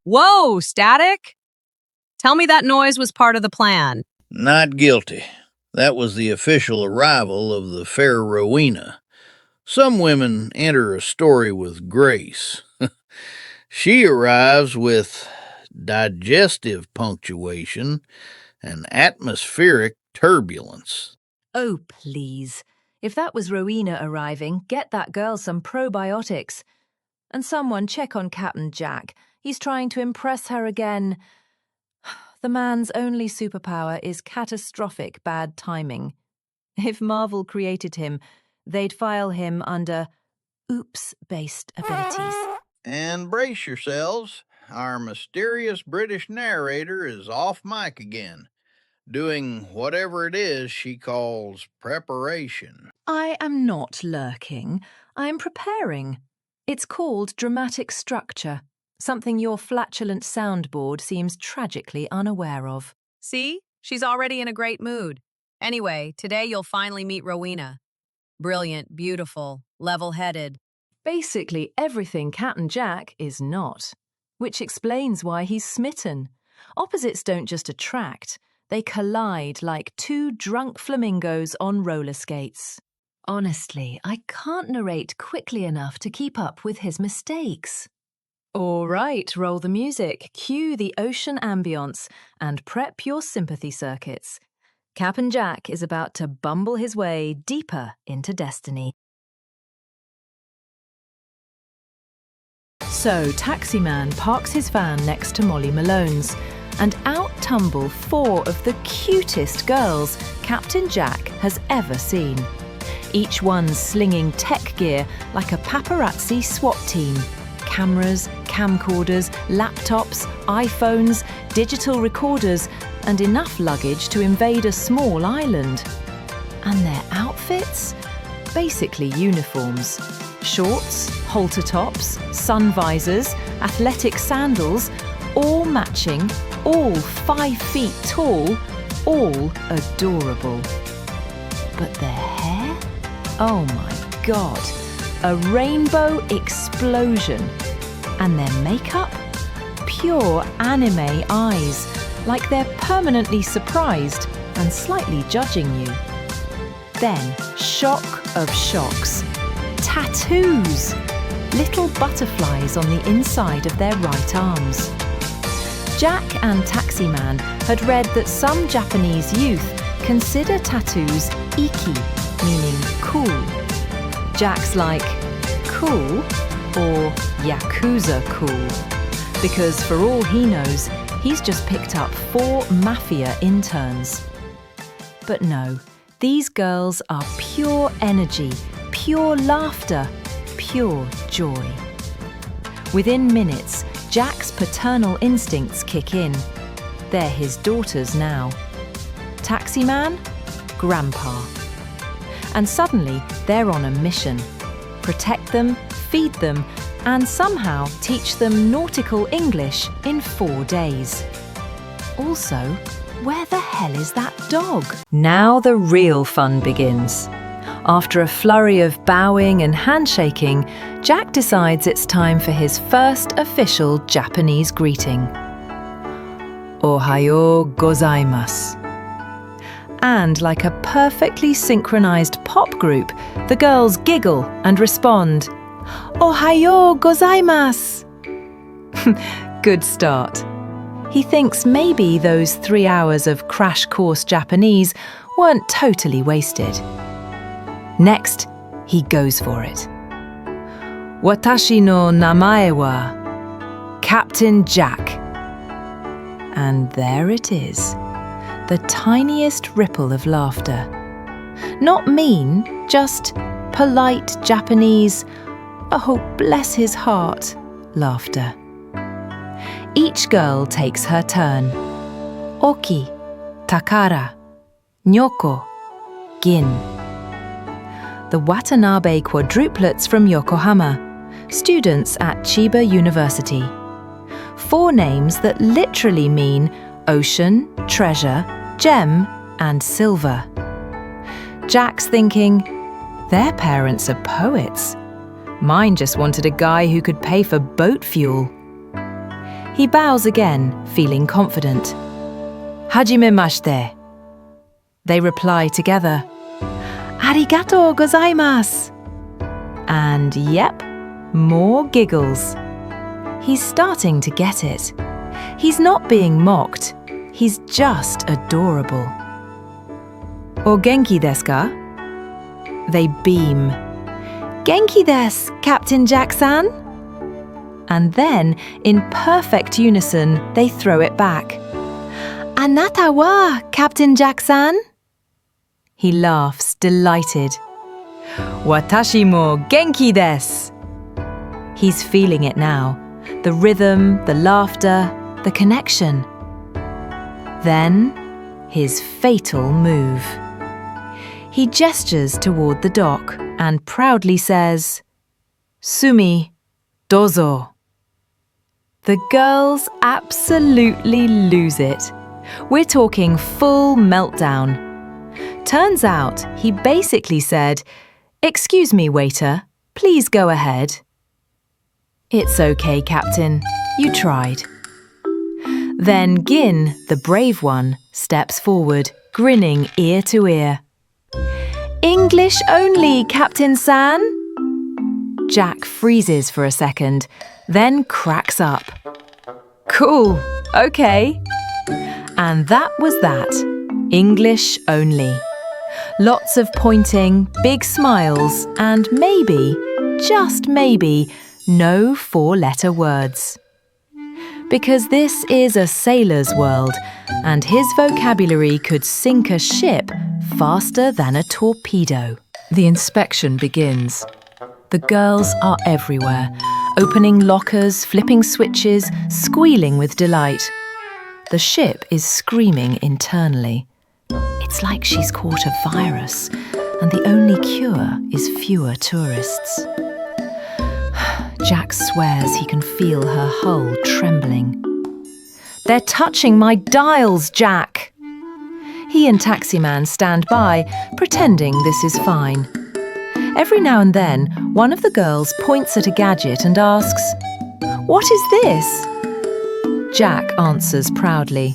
Whoa, Static! Tell me that noise was part of the plan. Not guilty. That was the official arrival of the fair Rowena. Some women enter a story with grace. She arrives with digestive punctuation and atmospheric turbulence. Oh, please. If that was Rowena arriving, get that girl some probiotics. And someone check on Captain Jack. He's trying to impress her again. The man's only superpower is catastrophic bad timing. If Marvel created him, they'd file him under oops-based abilities. And brace yourselves, our mysterious British narrator is off mic again, doing whatever it is she calls preparation. I am not lurking. I am preparing. It's called dramatic structure, something your flatulent soundboard seems tragically unaware of. See? She's already in a great mood. Anyway, today you'll finally meet Rowena. Brilliant, beautiful, level-headed. Basically everything Captain Jack is not, which explains why he's smitten. Opposites don't just attract, they collide like two drunk flamingos on roller skates. Honestly, I can't narrate quickly enough to keep up with his mistakes. All right, roll the music, cue the ocean ambience, and prep your sympathy circuits. Captain Jack is about to bumble his way deeper into destiny. So, Taximan parks his van next to Molly Malone's, and out tumble four of the cutest girls Captain Jack has ever seen. Each one slinging tech gear like a paparazzi SWAT team. Cameras, camcorders, laptops, iPhones, digital recorders, and enough luggage to invade a small island. And their outfits? Basically uniforms. Shorts, halter tops, sun visors, athletic sandals, all matching, all 5 feet tall, all adorable. But their hair? Oh my God, a rainbow explosion. And their makeup? Pure anime eyes, like they're permanently surprised and slightly judging you. Then, shock of shocks. Tattoos! Little butterflies on the inside of their right arms. Jack and Taximan had read that some Japanese youth consider tattoos iki, meaning cool. Jack's like, cool or Yakuza cool? Because for all he knows, he's just picked up 4 mafia interns. But no, these girls are pure energy, pure laughter, pure joy. Within minutes, Jack's paternal instincts kick in. They're his daughters now. Taximan? Grandpa. And suddenly, they're on a mission. Protect them, feed them, and somehow teach them nautical English in 4 days. Also, where the hell is that dog? Now the real fun begins. After a flurry of bowing and handshaking, Jack decides it's time for his first official Japanese greeting. Ohayo gozaimasu. And like a perfectly synchronized pop group, the girls giggle and respond, Ohayo gozaimasu. Good start. He thinks maybe those 3 hours of crash course Japanese weren't totally wasted. Next, he goes for it. Watashi no namae wa Captain Jack. And there it is, the tiniest ripple of laughter. Not mean, just polite Japanese, oh bless his heart, laughter. Each girl takes her turn. Oki, Takara, Nyoko, Gin. The Watanabe quadruplets from Yokohama, students at Chiba University. 4 names that literally mean ocean, treasure, gem, and silver. Jack's thinking, their parents are poets. Mine just wanted a guy who could pay for boat fuel. He bows again, feeling confident. Hajimemashite. They reply together. Arigatou gozaimasu. And yep, more giggles. He's starting to get it. He's not being mocked. He's just adorable. O genki desu ka? They beam. Genki desu, Captain Jack-san. And then, in perfect unison, they throw it back. Anata wa, Captain Jack-san. He laughs, delighted. Watashi mo genki desu. He's feeling it now. The rhythm, the laughter, the connection. Then, his fatal move. He gestures toward the dock and proudly says, Sumi, dozo. The girls absolutely lose it. We're talking full meltdown. Turns out he basically said, Excuse me, waiter, please go ahead. It's okay, Captain. You tried. Then Gin, the brave one, steps forward, grinning ear to ear. English only, Captain San. Jack freezes for a second, then cracks up. Cool, okay. And that was that. English only. Lots of pointing, big smiles, and maybe, just maybe, no four-letter words. Because this is a sailor's world, and his vocabulary could sink a ship faster than a torpedo. The inspection begins. The girls are everywhere, opening lockers, flipping switches, squealing with delight. The ship is screaming internally. It's like she's caught a virus, and the only cure is fewer tourists. Jack swears he can feel her hull trembling. They're touching my dials, Jack! He and Taximan stand by, pretending this is fine. Every now and then, one of the girls points at a gadget and asks, What is this? Jack answers proudly,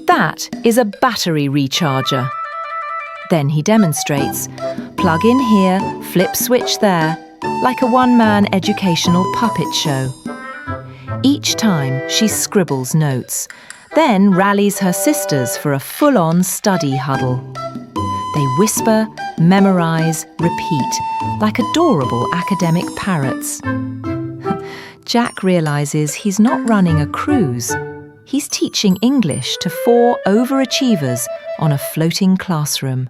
That is a battery recharger. Then he demonstrates, plug in here, flip switch there, like a one-man educational puppet show. Each time she scribbles notes, then rallies her sisters for a full-on study huddle. They whisper, memorize, repeat, like adorable academic parrots. Jack realizes he's not running a cruise. He's teaching English to 4 overachievers on a floating classroom.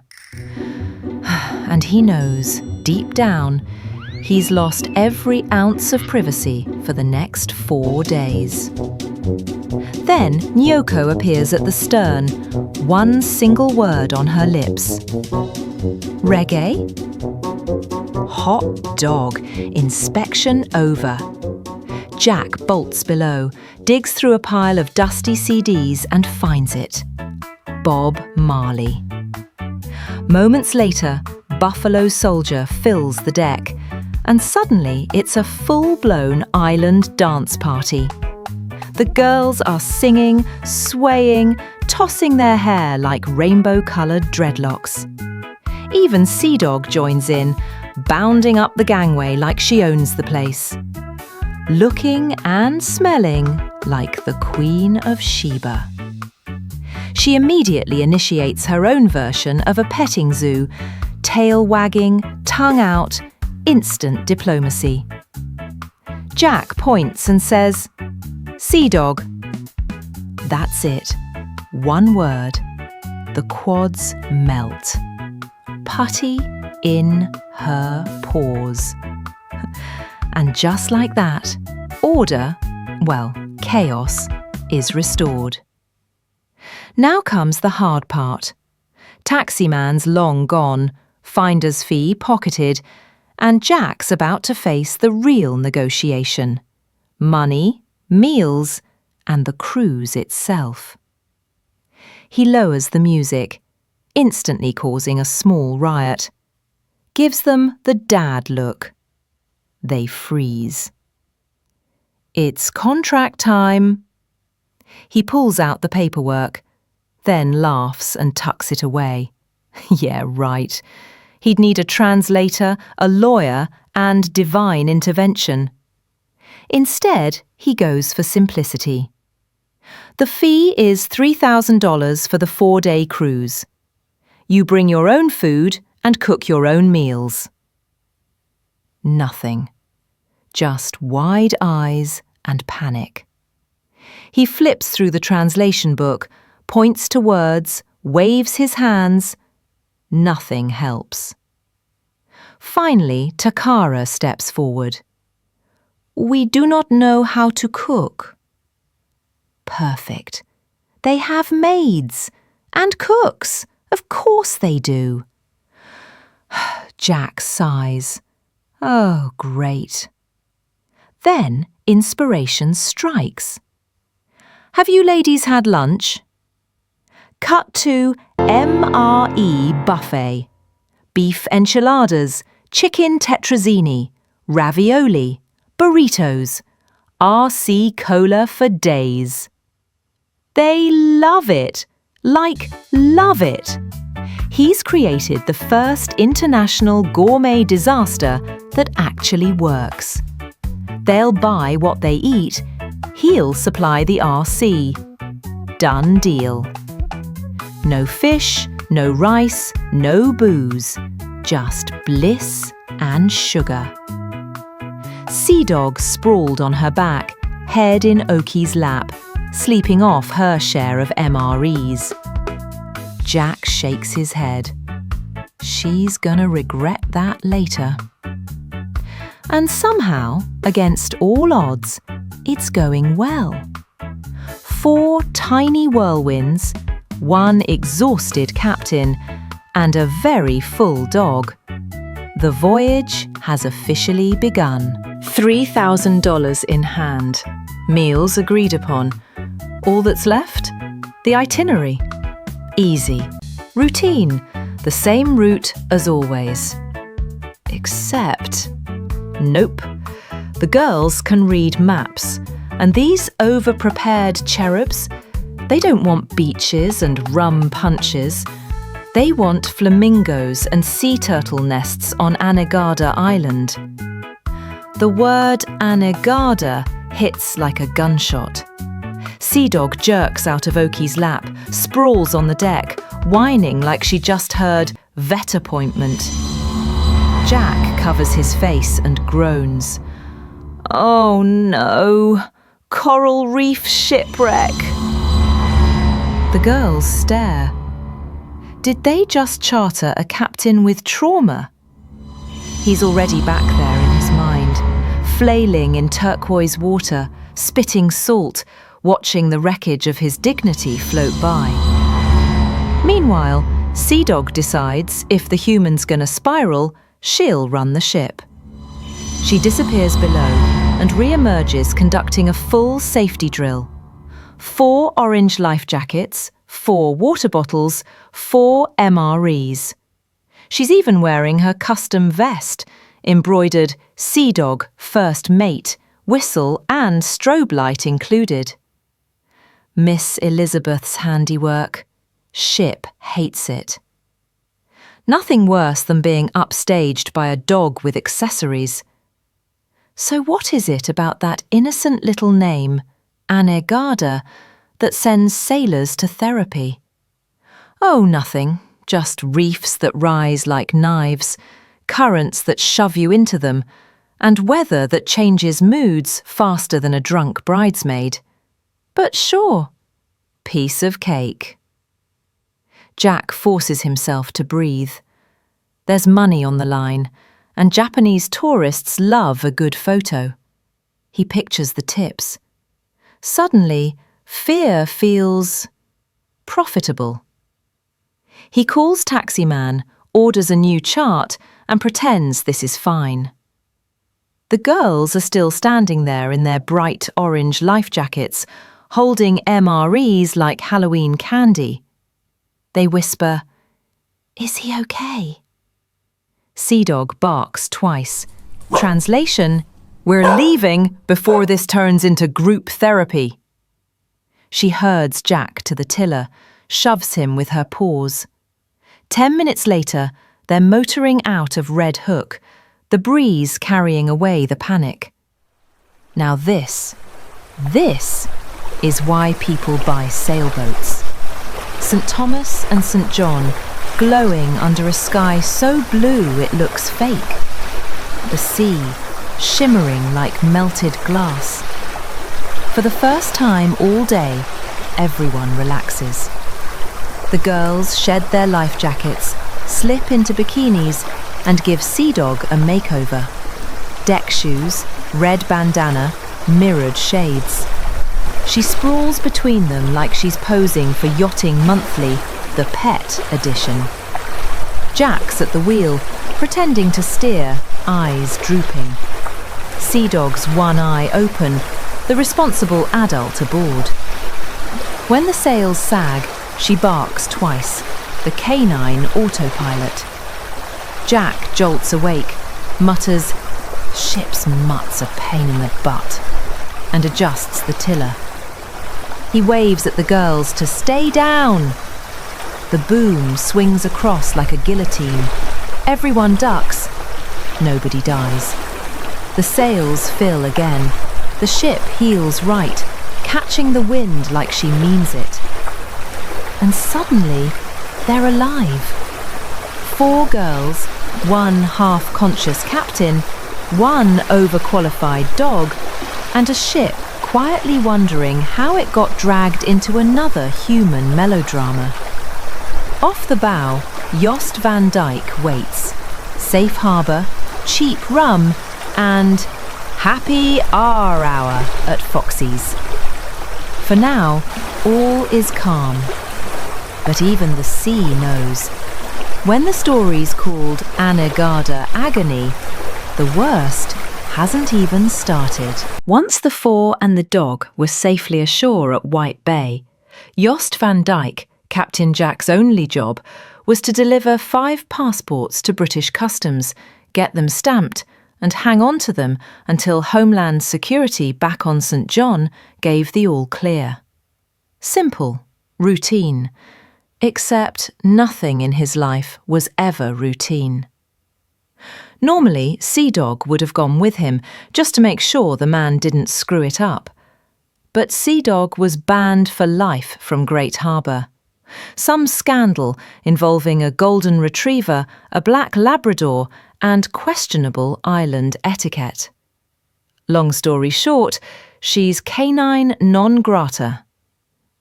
And he knows, deep down, he's lost every ounce of privacy for the next 4 days. Then Nyoko appears at the stern, one single word on her lips. Reggae? Hot dog. Inspection over. Jack bolts below, digs through a pile of dusty CDs and finds it. Bob Marley. Moments later, Buffalo Soldier fills the deck, and suddenly it's a full-blown island dance party. The girls are singing, swaying, tossing their hair like rainbow-coloured dreadlocks. Even Sea Dog joins in, bounding up the gangway like she owns the place. Looking and smelling like the Queen of Sheba. She immediately initiates her own version of a petting zoo, tail wagging, tongue out, instant diplomacy. Jack points and says, Sea Dog. That's it. One word. The quads melt. Putty in her paws. And just like that, order, well, chaos, is restored. Now comes the hard part. Taximan's long gone, finder's fee pocketed, and Jack's about to face the real negotiation. Money, meals, and the cruise itself. He lowers the music, instantly causing a small riot. Gives them the dad look. They freeze. It's contract time. He pulls out the paperwork, then laughs and tucks it away. Yeah, right. He'd need a translator, a lawyer, and divine intervention. Instead, he goes for simplicity. The fee is $3,000 for the 4-day cruise. You bring your own food and cook your own meals. Nothing. Just wide eyes and panic. He flips through the translation book, points to words, waves his hands. Nothing helps. Finally, Takara steps forward. We do not know how to cook. Perfect. They have maids and cooks. Of course they do. Jack sighs. Oh, great. Then inspiration strikes. Have you ladies had lunch? Cut to MRE buffet. Beef enchiladas, chicken tetrazzini, ravioli, burritos, RC cola for days. They love it. Like, love it. He's created the first international gourmet disaster that actually works. They'll buy what they eat. He'll supply the RC. Done deal. No fish, no rice, no booze. Just bliss and sugar. Sea Dog sprawled on her back, head in Oki's lap, sleeping off her share of MREs. Jack shakes his head. She's gonna regret that later. And somehow, against all odds, it's going well. 4 tiny whirlwinds, 1 exhausted captain, and a very full dog. The voyage has officially begun. $3,000 in hand. Meals agreed upon. All that's left? The itinerary. Easy. Routine. The same route as always. Except... Nope. The girls can read maps, and these over-prepared cherubs, they don't want beaches and rum punches. They want flamingos and sea turtle nests on Anegada Island. The word Anegada hits like a gunshot. Sea Dog jerks out of Oki's lap, sprawls on the deck, whining like she just heard vet appointment. Jack covers his face and groans. Oh no, coral reef shipwreck. The girls stare. Did they just charter a captain with trauma? He's already back there in his mind, flailing in turquoise water, spitting salt, watching the wreckage of his dignity float by. Meanwhile, Sea Dog decides if the human's gonna spiral, she'll run the ship. She disappears below and re-emerges conducting a full safety drill. 4 orange life jackets, 4 water bottles, 4 MREs. She's even wearing her custom vest, embroidered Sea Dog First Mate, whistle and strobe light included. Miss Elizabeth's handiwork. Ship hates it. Nothing worse than being upstaged by a dog with accessories. So what is it about that innocent little name, Anegada, that sends sailors to therapy? Oh, nothing. Just reefs that rise like knives, currents that shove you into them, and weather that changes moods faster than a drunk bridesmaid. But sure, piece of cake. Jack forces himself to breathe. There's money on the line, and Japanese tourists love a good photo. He pictures the tips. Suddenly, fear feels profitable. He calls taximan, orders a new chart, and pretends this is fine. The girls are still standing there in their bright orange life jackets, holding MREs like Halloween candy. They whisper, "Is he okay?" Sea Dog barks twice. Translation, We're leaving before this turns into group therapy. She herds Jack to the tiller, shoves him with her paws. 10 minutes later, they're motoring out of Red Hook, the breeze carrying away the panic. Now this is why people buy sailboats. St. Thomas and St. John glowing under a sky so blue it looks fake. The sea shimmering like melted glass. For the first time all day, everyone relaxes. The girls shed their life jackets, slip into bikinis, and give Sea Dog a makeover. Deck shoes, red bandana, mirrored shades. She sprawls between them like she's posing for Yachting Monthly, the pet edition. Jack's at the wheel, pretending to steer, eyes drooping. Sea Dog's one eye open, the responsible adult aboard. When the sails sag, she barks twice, the canine autopilot. Jack jolts awake, mutters, "Ship's mutt's a pain in the butt," and adjusts the tiller. He waves at the girls to stay down. The boom swings across like a guillotine. Everyone ducks. Nobody dies. The sails fill again. The ship heels right, catching the wind like she means it. And suddenly, they're alive. 4 girls, 1 half-conscious captain, 1 overqualified dog, and a ship quietly wondering how it got dragged into another human melodrama. Off the bow, Jost van Dyke waits. Safe harbour, cheap rum, and happy hour at Foxy's. For now, all is calm. But even the sea knows. When the story's called Anegada Agony, the worst hasn't even started. Once the 4 and the dog were safely ashore at White Bay, Jost van Dyke, Captain Jack's only job, was to deliver 5 passports to British Customs, get them stamped, and hang on to them until Homeland Security back on St. John gave the all clear. Simple, routine, except nothing in his life was ever routine. Normally, Sea Dog would have gone with him, just to make sure the man didn't screw it up. But Sea Dog was banned for life from Great Harbour. Some scandal involving a golden retriever, a black Labrador, and questionable island etiquette. Long story short, she's canine non grata.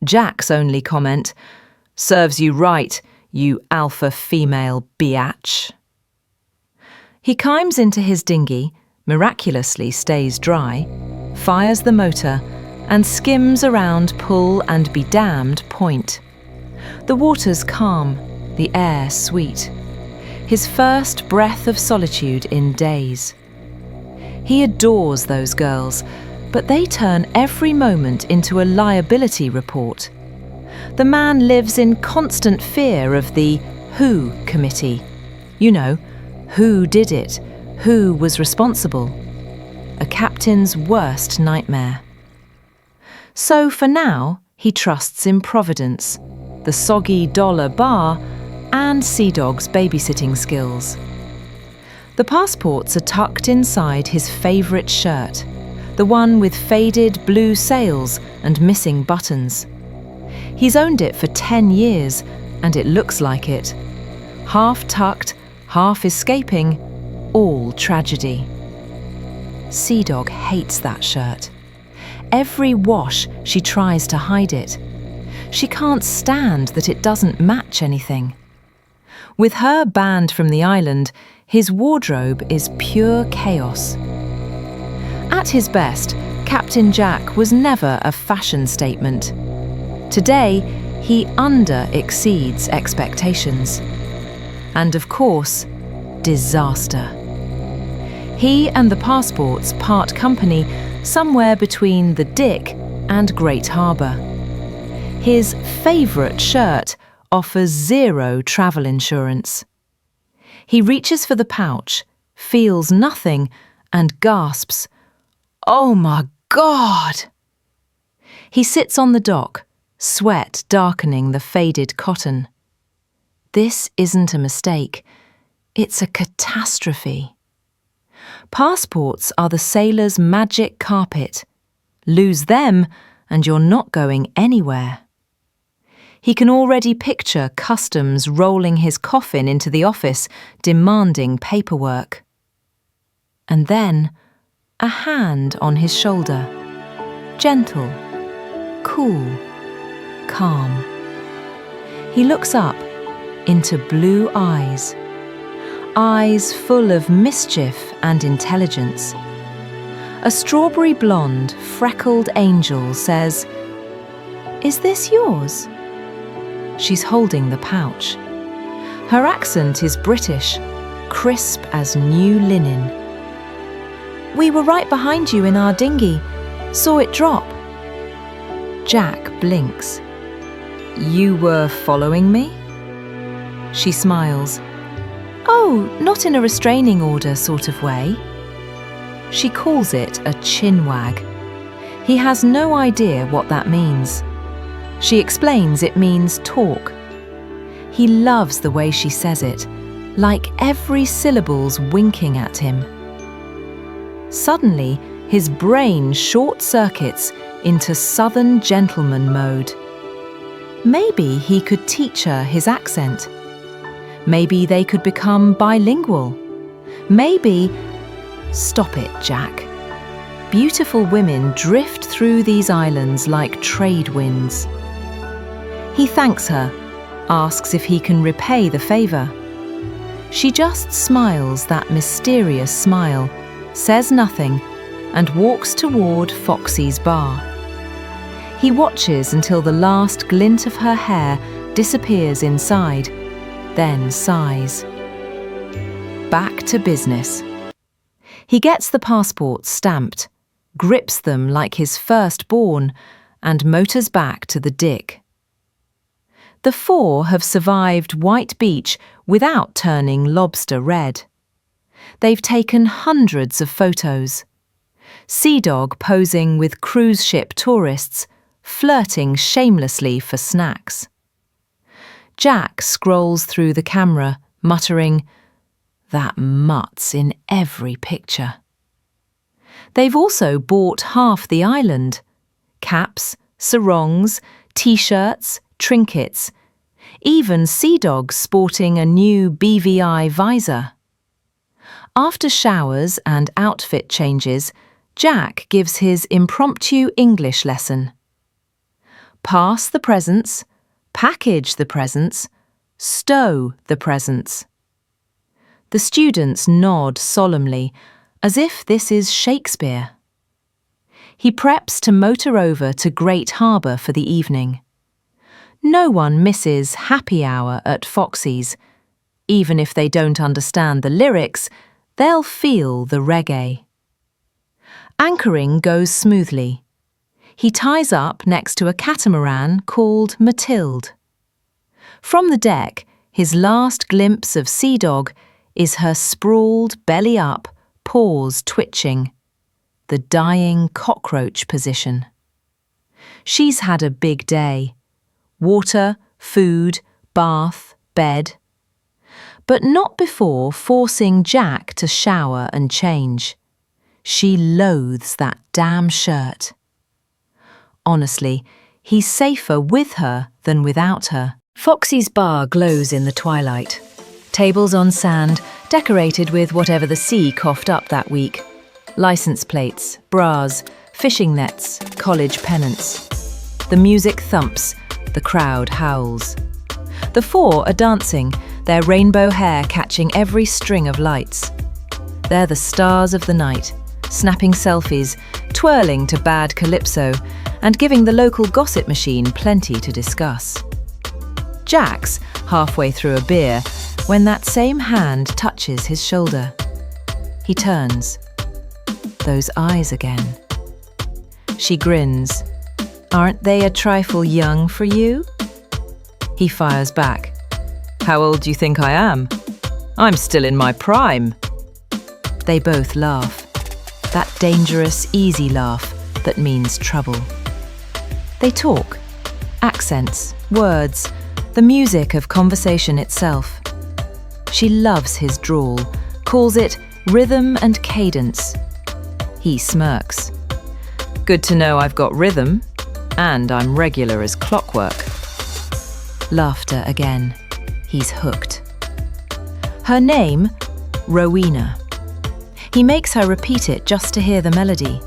Jack's only comment, "Serves you right, you alpha female biatch." He climbs into his dinghy, miraculously stays dry, fires the motor, and skims around Pull and Be Damned Point. The water's calm, the air sweet. His first breath of solitude in days. He adores those girls, but they turn every moment into a liability report. The man lives in constant fear of the Who Committee. You know, who did it? Who was responsible? A captain's worst nightmare. So for now, he trusts in Providence, the soggy dollar bar, and Sea Dog's babysitting skills. The passports are tucked inside his favourite shirt, the one with faded blue sails and missing buttons. He's owned it for 10 years, and it looks like it. Half tucked, half escaping, all tragedy. Sea Dog hates that shirt. Every wash she tries to hide it. She can't stand that it doesn't match anything. With her banned from the island, his wardrobe is pure chaos. At his best, Captain Jack was never a fashion statement. Today, he under-exceeds expectations. And of course, disaster. He and the passports part company somewhere between the Dick and Great Harbour. His favourite shirt offers 0 travel insurance. He reaches for the pouch, feels nothing, and gasps, Oh my God! He sits on the dock, sweat darkening the faded cotton. This isn't a mistake. It's a catastrophe. Passports are the sailor's magic carpet. Lose them, and you're not going anywhere. He can already picture customs rolling his coffin into the office, demanding paperwork. And then, a hand on his shoulder. Gentle, cool, calm. He looks up into blue eyes. Eyes full of mischief and intelligence. A strawberry blonde, freckled angel says, "Is this yours?" She's holding the pouch. Her accent is British, crisp as new linen. "We were right behind you in our dinghy. Saw it drop." Jack blinks. "You were following me?" She smiles. "Oh, not in a restraining order sort of way." She calls it a chin wag. He has no idea what that means. She explains it means talk. He loves the way she says it, like every syllable's winking at him. Suddenly, his brain short-circuits into Southern gentleman mode. Maybe he could teach her his accent. Maybe they could become bilingual. Maybe... Stop it, Jack. Beautiful women drift through these islands like trade winds. He thanks her, asks if he can repay the favour. She just smiles that mysterious smile, says nothing, and walks toward Foxy's bar. He watches until the last glint of her hair disappears inside, then sighs. Back to business. He gets the passports stamped, grips them like his firstborn, and motors back to the Dick. The four have survived White Beach without turning lobster red. They've taken hundreds of photos. Sea Dog posing with cruise ship tourists, flirting shamelessly for snacks. Jack scrolls through the camera, muttering, "That mutt's in every picture." They've also bought half the island. Caps, sarongs, t-shirts, trinkets. Even Sea Dog sporting a new BVI visor. After showers and outfit changes, Jack gives his impromptu English lesson. Pass the presents, package the presents, stow the presents. The students nod solemnly, as if this is Shakespeare. He preps to motor over to Great Harbour for the evening. No one misses happy hour at Foxy's. Even if they don't understand the lyrics, they'll feel the reggae. Anchoring goes smoothly. He ties up next to a catamaran called Matilde. From the deck, his last glimpse of Sea Dog is her sprawled belly up, paws twitching. The dying cockroach position. She's had a big day. Water, food, bath, bed. But not before forcing Jack to shower and change. She loathes that damn shirt. Honestly, he's safer with her than without her. Foxy's bar glows in the twilight. Tables on sand, decorated with whatever the sea coughed up that week. License plates, bras, fishing nets, college pennants. The music thumps, the crowd howls. The four are dancing, their rainbow hair catching every string of lights. They're the stars of the night, snapping selfies, twirling to bad calypso, and giving the local gossip machine plenty to discuss. Jack's halfway through a beer when that same hand touches his shoulder. He turns. Those eyes again. She grins. "Aren't they a trifle young for you?" He fires back. "How old do you think I am? I'm still in my prime." They both laugh. that dangerous, easy laugh that means trouble. They talk. Accents, words, the music of conversation itself. She loves his drawl, calls it rhythm and cadence. He smirks. Good to know I've got rhythm, and I'm regular as clockwork. Laughter again. He's hooked. Her name, Rowena. He makes her repeat it just to hear the melody.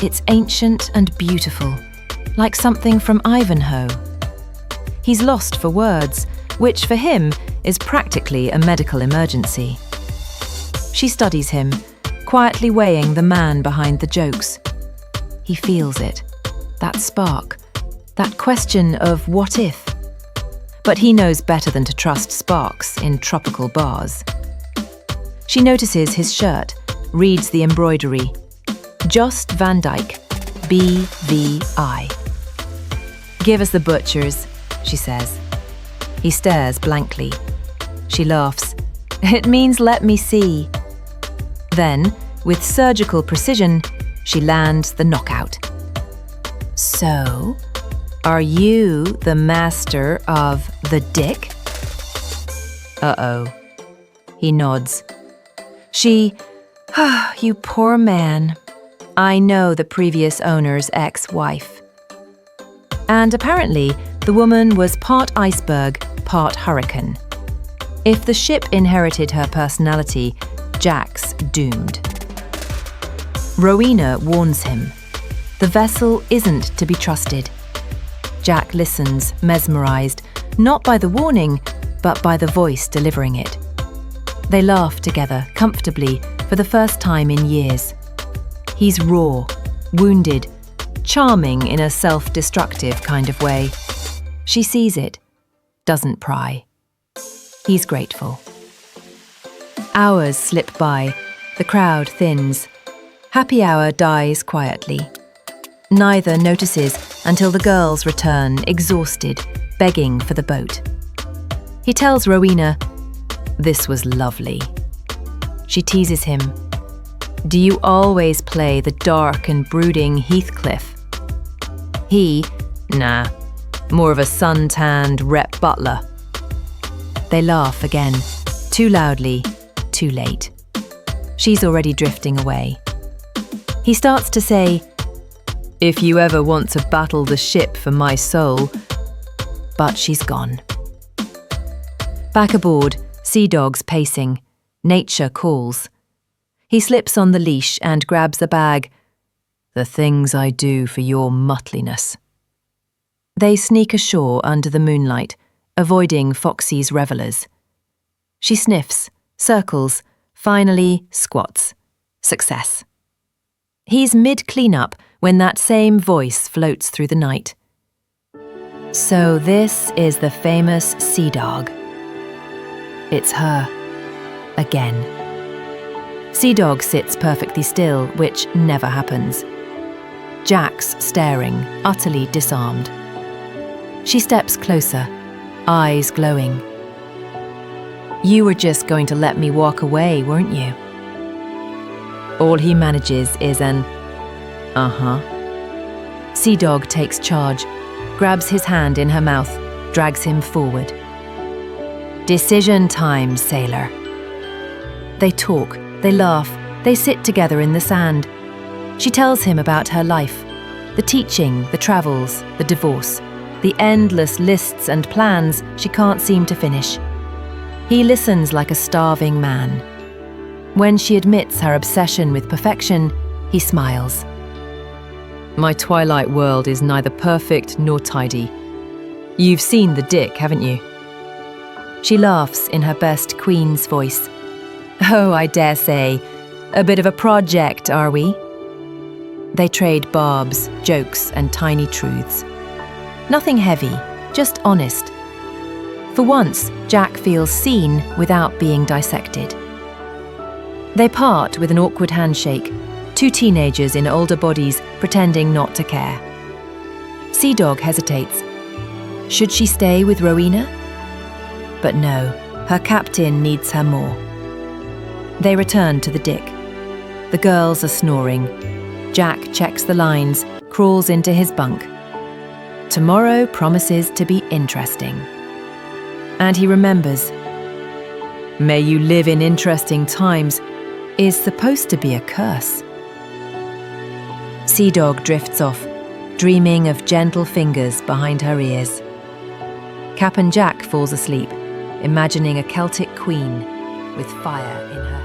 It's ancient and beautiful, like something from Ivanhoe. He's lost for words, which for him is practically a medical emergency. She studies him, quietly weighing the man behind the jokes. He feels it, that spark, that question of what if. But he knows better than to trust sparks in tropical bars. She notices his shirt, reads the embroidery. Jost Van Dyke, BVI. Give us the butchers, she says. He stares blankly. She laughs. It means let me see. Then, with surgical precision, she lands the knockout. So, are you the master of the dick? Uh-oh. He nods. She, you poor man. I know the previous owner's ex-wife. And apparently, the woman was part iceberg, part hurricane. If the ship inherited her personality, Jack's doomed. Rowena warns him. The vessel isn't to be trusted. Jack listens, mesmerized, not by the warning, but by the voice delivering it. They laugh together, comfortably, for the first time in years. He's raw, wounded, charming in a self-destructive kind of way. She sees it, doesn't pry. He's grateful. Hours slip by, the crowd thins. Happy hour dies quietly. Neither notices until the girls return, exhausted, begging for the boat. He tells Rowena, "This was lovely." She teases him. "Do you always play the dark and brooding Heathcliff?" He, "Nah, more of a sun-tanned Rhett Butler." They laugh again, too loudly, too late. She's already drifting away. He starts to say, "If you ever want to battle the ship for my soul," but she's gone. Back aboard, sea dogs pacing. Nature calls. He slips on the leash and grabs a bag. "The things I do for your muttliness." They sneak ashore under the moonlight, avoiding Foxy's revelers. She sniffs, circles, finally squats. Success. He's mid-cleanup when that same voice floats through the night. "So this is the famous sea dog." It's her. Again. Sea Dog sits perfectly still, which never happens. Jack's staring, utterly disarmed. She steps closer, eyes glowing. "You were just going to let me walk away, weren't you?" All he manages is an uh-huh. Sea Dog takes charge, grabs his hand in her mouth, drags him forward. "Decision time, sailor." They talk, they laugh, they sit together in the sand. She tells him about her life, the teaching, the travels, the divorce, the endless lists and plans she can't seem to finish. He listens like a starving man. When she admits her obsession with perfection, he smiles. "My twilight world is neither perfect nor tidy. You've seen the dick, haven't you?" She laughs in her best queen's voice. "Oh, I dare say. A bit of a project, are we?" They trade barbs, jokes, and tiny truths. Nothing heavy, just honest. For once, Jack feels seen without being dissected. They part with an awkward handshake, two teenagers in older bodies pretending not to care. Sea Dog hesitates. Should she stay with Rowena? But no, her captain needs her more. They return to the dick. The girls are snoring. Jack checks the lines, crawls into his bunk. Tomorrow promises to be interesting. And he remembers, "May you live in interesting times" is supposed to be a curse. Sea Dog drifts off, dreaming of gentle fingers behind her ears. Cap'n Jack falls asleep, imagining a Celtic queen with fire in her